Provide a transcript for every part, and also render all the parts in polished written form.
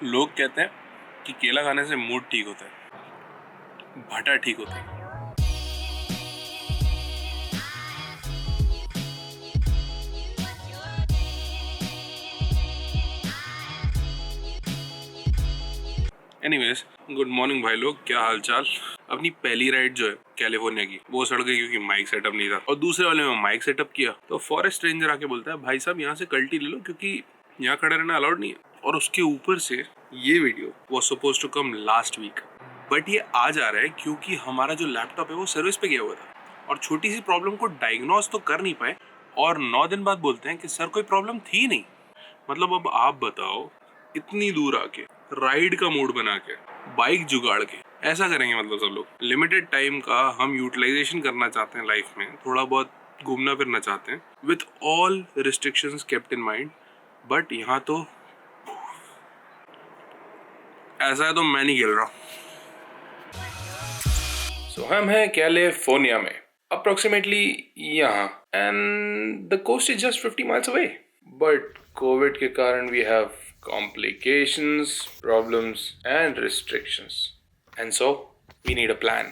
लोग कहते हैं कि केला खाने से मूड ठीक होता है, भटा ठीक होता है। एनीवेज, गुड मॉर्निंग भाई लोग, क्या हाल चाल। अपनी पहली राइड जो है कैलिफोर्निया की, वो सड़ गई क्योंकि माइक सेटअप नहीं था, और दूसरे वाले में माइक सेटअप किया तो फॉरेस्ट स्ट्रेंजर आके बोलता है भाई साहब यहाँ से कल्टी ले लो क्योंकि यहाँ खड़ा रहना अलाउड नहीं है। और उसके ऊपर से ये video was supposed to come last week, but ये आज आ रहा है क्योंकि हमारा जो लैपटॉप है वो सर्विस पे गया हुआ था और छोटी सी प्रॉब्लम को डायग्नोस तो कर नहीं पाए, और 9 दिन बाद बोलते हैं कि सर कोई प्रॉब्लम थी नहीं। मतलब अब आप बताओ, इतनी दूर आके राइड का मूड बना के बाइक जुगाड़ के ऐसा करेंगे। मतलब सब लोग लिमिटेड टाइम का हम यूटिलाइजेशन करना चाहते हैं लाइफ में, थोड़ा बहुत घूमना फिरना चाहते हैं with all restrictions kept in mind. But यहाँ तो ऐसा है तो मैं नहीं खेल रहा। सो हम हैं कैलिफोर्निया में, अप्रोक्सीमेटली यहाँ, and the coast is just 50 miles away. But covid के कारण we have complications, problems and restrictions, and so we need a plan.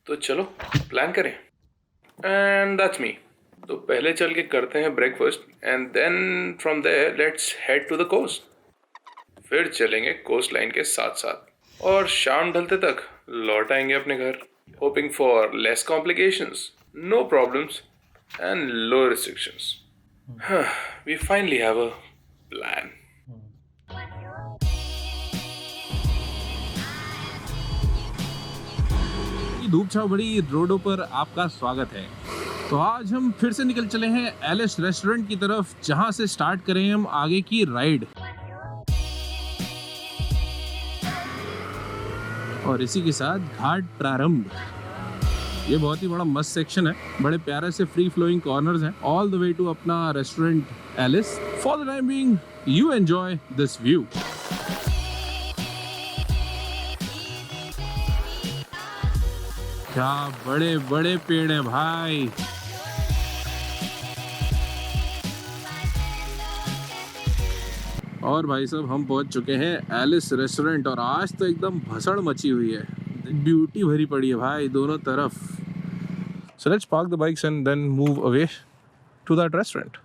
तो चलो प्लान करें, and that's me. तो पहले चल के करते हैं breakfast, and then from there let's head to the coast. फिर चलेंगे कोस्ट लाइन के साथ साथ और शाम ढलते तक लौट आएंगे अपने घर, hoping for less complications, no problems and low restrictions. We finally have a plan. धूप छाव बड़ी रोडों पर आपका स्वागत है। तो आज हम फिर से निकल चले हैं एलिस रेस्टोरेंट की तरफ, जहां से स्टार्ट करें हम आगे की राइड। और इसी के साथ घाट प्रारंभ। ये बहुत ही बड़ा मस्त सेक्शन है, बड़े प्यारे से फ्री फ्लोइंग कॉर्नर्स हैं ऑल द वे टू अपना restaurant Alice. For the time being you enjoy this view. क्या बड़े बड़े पेड़ हैं भाई। और भाई साहब हम पहुंच चुके हैं एलिस रेस्टोरेंट, और आज तो एकदम भसड़ मची हुई है, ब्यूटी भरी पड़ी है भाई दोनों तरफ। So let's park the bikes and then move away to that restaurant.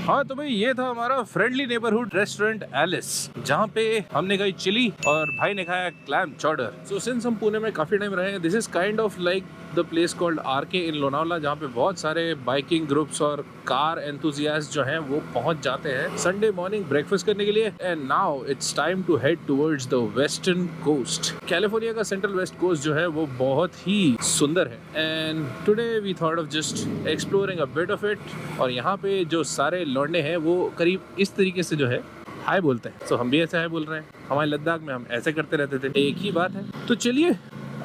हाँ तो भाई ये था हमारा फ्रेंडली नेबरहुड रेस्टोरेंट एलिस, जहाँ पे हमने खाई चिली और भाई ने खाया क्लैम चौडर। सो सिंस हम पुणे में काफी टाइम रहे हैं, this is kind of like the place called RK in Lonavala, जहाँ पे बहुत सारे बाइकिंग ग्रुप्स और कार एंथुजियास्ट जो हैं वो पहुंच जाते हैं संडे मॉर्निंग ब्रेकफास्ट करने के लिए। And now it's time to head towards the western coast. California का सेंट्रल वेस्ट कोस्ट जो है वो बहुत ही सुंदर है, and today we thought of just exploring a bit of it. और यहाँ पे जो सारे लौंडे हैं वो करीब इस तरीके से जो है हाय बोलते हैं। तो हम भी ऐसे हाय बोल रहे हैं, हमारे लद्दाख में हम ऐसे करते रहते थे, एक ही बात है। तो चलिए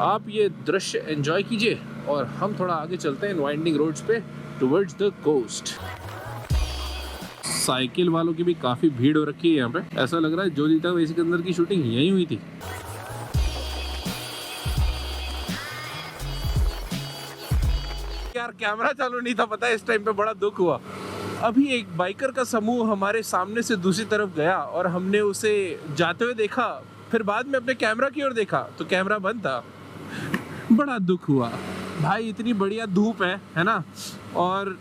आप ये दृश्य एंजॉय कीजिए और हम थोड़ा आगे चलते हैं वाइंडिंग रोड्स पे टुवर्ड्स द कोस्ट। साइकिल वालों की भी काफी भीड़ हो रखी है यहाँ पे, ऐसा लग रहा है जो जीता वैसे के अंदर की शूटिंग यहीं हुई थी। यार कैमरा चालू नहीं था, पता है इस टाइम पे बड़ा दुख हुआ। अभी एक बाइकर का समूह हमारे सामने से दूसरी तरफ गया और हमने उसे जाते हुए देखा, फिर बाद में अपने कैमरा की ओर देखा तो कैमरा बंद था। बड़ा दुख हुआ भाई, इतनी बढ़िया धूप है ना, और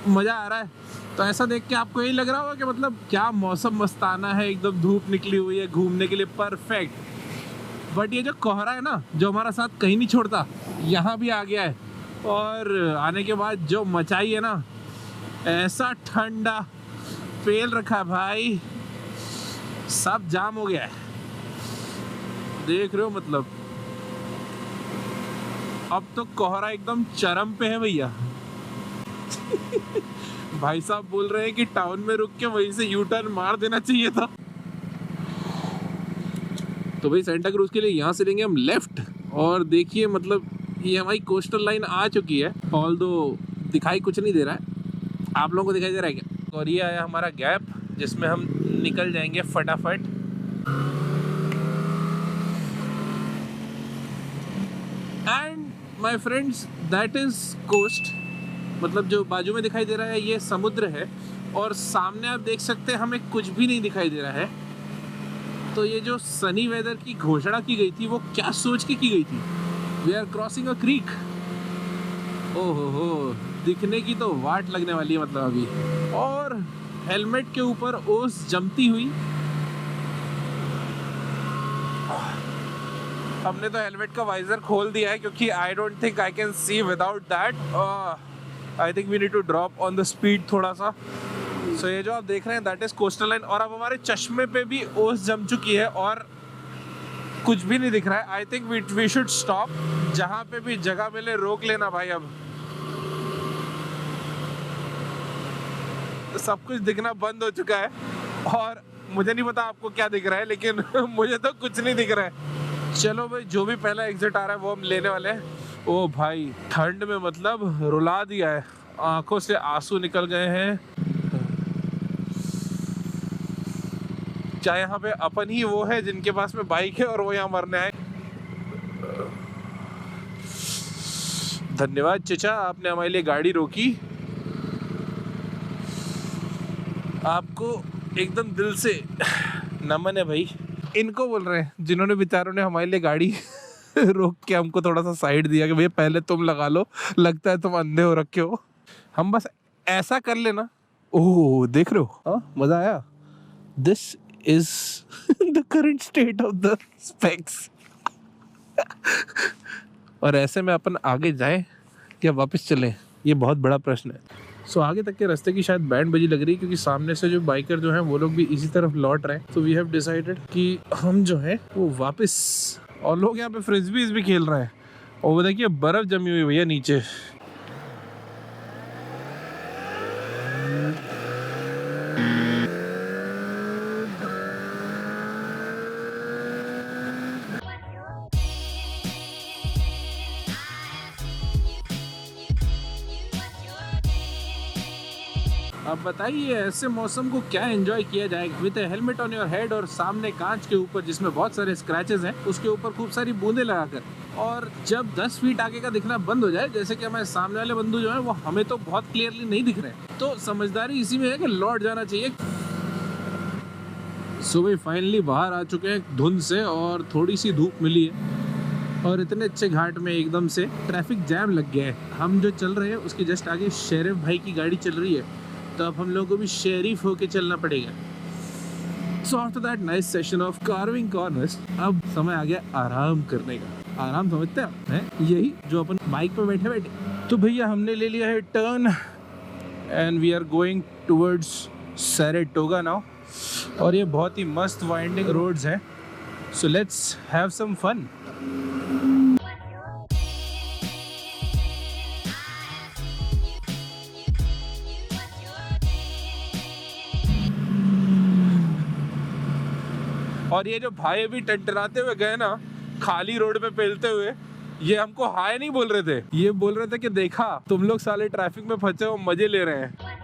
मजा आ रहा है। तो ऐसा देख के आपको यही लग रहा होगा कि मतलब क्या मौसम मस्ताना है, एकदम धूप निकली हुई है, घूमने के लिए परफेक्ट। बट ये जो कोहरा है ना, जो हमारा साथ कहीं नहीं छोड़ता, यहाँ भी आ गया है, और आने के बाद जो मचाई है ना, ऐसा ठंडा फेल रखा है भाई, सब जाम हो गया है, देख रहे हो। मतलब अब तो कोहरा एकदम चरम पे है भैया। भाई साहब बोल रहे हैं कि टाउन में रुक के वहीं से यू टर्न मार देना चाहिए था। तो भाई सेंटा क्रूज के लिए यहाँ से लेंगे हम लेफ्ट, और देखिए मतलब ये हमारी कोस्टल लाइन आ चुकी है, ऑल्दो दिखाई कुछ नहीं दे रहा है। आप लोगों को दिखाई दे रहा है क्या? और ये आया हमारा गैप, जिसमें हम निकल जाएंगे फटाफट my friends that is coast, मतलब जो बाजू में दिखाई दे रहा है ये समुद्र है, और सामने आप देख सकते हैं हमें कुछ भी नहीं दिखाई दे रहा है। तो ये जो सनी वेदर की घोषणा की गई थी वो क्या सोच के की गई थी? We are crossing a creek. ओहो, दिखने की तो वाट लगने वाली है मतलब अभी। और हेलमेट के ऊपर ओस जमती हुई। हमने तो हेलमेट का वाइजर खोल दिया है क्योंकि I don't think I can see without that. I think we need to drop on the speed थोड़ा सा। सो ये जो आप देख रहे हैं दैट इज कोस्टल लाइन, और अब हमारे चश्मे पे भी ओस जम चुकी है और कुछ भी नहीं दिख रहा है। I think we should stop. जहाँ पे भी जगह मिले रोक लेना भाई। अब सब कुछ दिखना बंद हो चुका है और मुझे नहीं पता आपको क्या दिख रहा है, लेकिन मुझे तो कुछ नहीं दिख रहा है। चलो भाई, जो भी पहला एग्जिट आ रहा है वो हम लेने वाले हैं। ओ भाई, ठंड में मतलब रुला दिया है, आंखों से आंसू निकल गए हैं। क्या यहाँ पे अपन ही वो है जिनके पास में बाइक है और वो यहाँ मरने आए? धन्यवाद चचा, आपने हमारे लिए गाड़ी रोकी। आपको एकदम दिल से नमन है भाई। इनको बोल रहे हैं जिन्होंने बेचारों ने हमारे लिए गाड़ी रोक के हमको थोड़ा सा साइड दिया कि भैया पहले तुम लगा लो, लगता है तुम अंधे हो रखे हो। हम बस ऐसा कर लेना। ओह, देख रहे हो? हाँ, मजा आया। This is the current state of the specs. और ऐसे में अपन आगे जाएं या वापस चलें, ये बहुत बड़ा प्रश्न है। सो आगे तक के रास्ते की शायद बैंड बजी लग रही है क्योंकि सामने से जो बाइकर जो हैं वो लोग भी इसी तरफ लौट रहे हैं। तो वी हैव डिसाइडेड कि हम जो है वो वापस, और लोग यहाँ पे फ्रिस्बीज भी खेल रहे हैं। और वो देखिए बर्फ जमी हुई भैया नीचे। अब बताइए ऐसे मौसम को क्या एंजॉय किया जाएगा with helmet on your head, और सामने कांच के ऊपर जिसमें बहुत सारे स्क्रैचेस हैं उसके ऊपर खूब सारी बूंदें लगाकर। और जब 10 फीट आगे का दिखना बंद हो जाए, जैसे कि हमारे सामने वाले बंधु जो है वो हमें तो बहुत क्लियरली नहीं दिख रहे, तो समझदारी इसी में है कि लौट जाना चाहिए। सुबह फाइनली बाहर आ चुके हैं धुंध से, और थोड़ी सी धूप मिली है, और इतने अच्छे घाट में एकदम से ट्रैफिक जैम लग गया है। हम जो चल रहे हैं उसके जस्ट आगे शेरिफ भाई की गाड़ी चल रही है, तो अब हम लोगों को भी शेरिफ होके चलना पड़ेगा। So after that nice session of carving corners, अब समय आ गया आराम करने का। आराम समझते हैं यही जो अपन बाइक पे बैठे बैठे। तो भैया हमने ले लिया है turn and we are going towards Saratoga now, और ये बहुत ही मस्त वाइंडिंग रोड्स हैं। So let's have some fun. और ये जो भाई अभी टंटराते हुए गए ना खाली रोड पे पेलते हुए, ये हमको हाय नहीं बोल रहे थे, ये बोल रहे थे कि देखा तुम लोग साले ट्रैफिक में फंसे हो, मजे ले रहे हैं।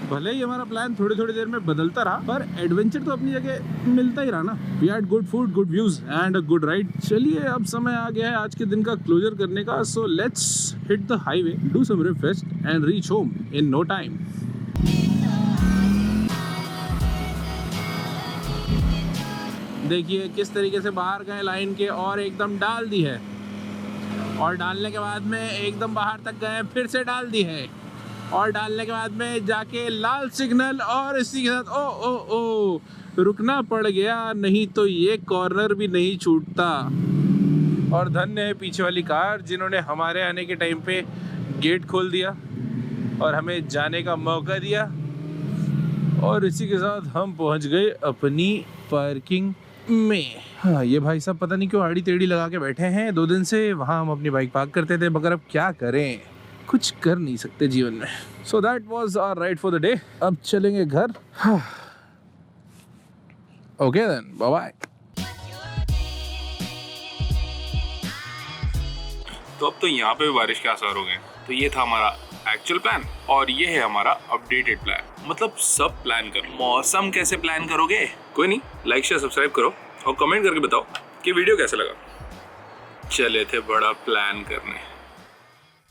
भले ही हमारा प्लान थोड़ी थोड़ी देर में बदलता रहा, पर एडवेंचर तो अपनी जगह मिलता ही रहा ना। We had good food, good views and a good ride. चलिए अब समय आ गया है आज के दिन का क्लोजर करने का। So let's hit the highway, do some refresh and reach home in no time. देखिए किस तरीके से बाहर गए लाइन के और एकदम डाल दी है, और डालने के बाद में एकदम बाहर तक गए, फिर से डाल दी है, और डालने के बाद में जाके लाल सिग्नल, और इसी के साथ ओ ओ ओ रुकना पड़ गया, नहीं तो ये कॉर्नर भी नहीं छूटता। और धन्य है पीछे वाली कार जिन्होंने हमारे आने के टाइम पे गेट खोल दिया और हमें जाने का मौका दिया। और इसी के साथ हम पहुंच गए अपनी पार्किंग में। हाँ, ये भाई साहब पता नहीं क्यों आड़ी टेढ़ी लगा के बैठे हैं 2 दिन से। वहाँ हम अपनी बाइक पार्क करते थे, मगर अब क्या करें, कुछ कर नहीं सकते जीवन में। So that was our ride for the day. अब चलेंगे घर। Okay then, bye bye. तो अब तो यहाँ पे भी बारिश के आसार हो गए। तो ये था हमारा एक्चुअल प्लान और ये है हमारा अपडेटेड प्लान। मतलब सब प्लान करो। मौसम कैसे प्लान करोगे? कोई नहीं, लाइक शेयर सब्सक्राइब करो और कमेंट करके बताओ कि वीडियो कैसे लगा। चले थे बड़ा प्लान करने।